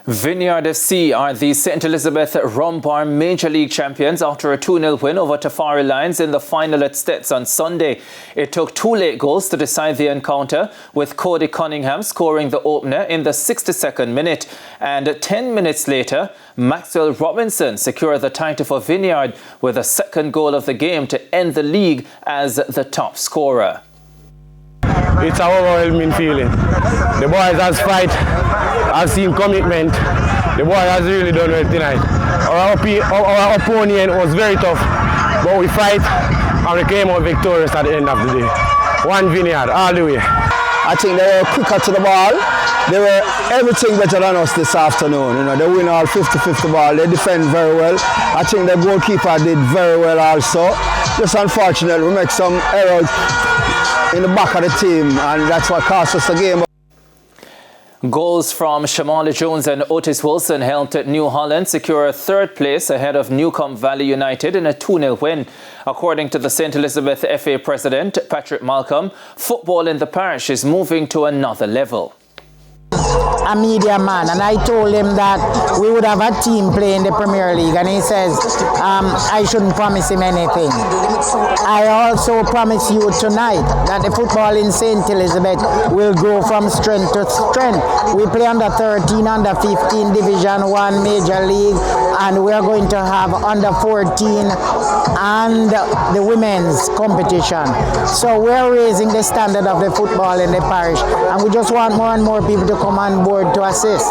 Vineyard FC are the St. Elizabeth Rumbar Major League champions after a 2-0 win over Tafari Lions in the final at STETHS on Sunday. It took 2 late goals to decide the encounter, with Cody Cunningham scoring the opener in the 62nd minute. And 10 minutes later, Maxwell Robinson secured the title for Vineyard with a second goal of the game to end the league as the top scorer. It's an overwhelming feeling. The boys has fight. I've seen commitment. The boy has really done well tonight. Our opponent was very tough, but we fight and we came out victorious at the end of the day. One Vineyard, all the way. I think they were quicker to the ball. They were everything better than us this afternoon. You know, they win all 50-50 ball. They defend very well. I think the goalkeeper did very well also. Just unfortunate, we make some errors in the back of the team, and that's what cost us the game. Goals from Shamali Jones and Otis Wilson helped New Holland secure third place ahead of Newcombe Valley United in a 2-0 win. According to the St. Elizabeth FA president, Patrick Malcolm, football in the parish is moving to another level. A media man, and I told him that we would have a team play in the Premier League, and he says I shouldn't promise him anything. I also promise you tonight that the football in St. Elizabeth will go from strength to strength. We play under 13, under 15 Division 1 Major League, and we are going to have under 14 and the women's competition. So we're raising the standard of the football in the parish, and we just want more and more people to come on board to assist.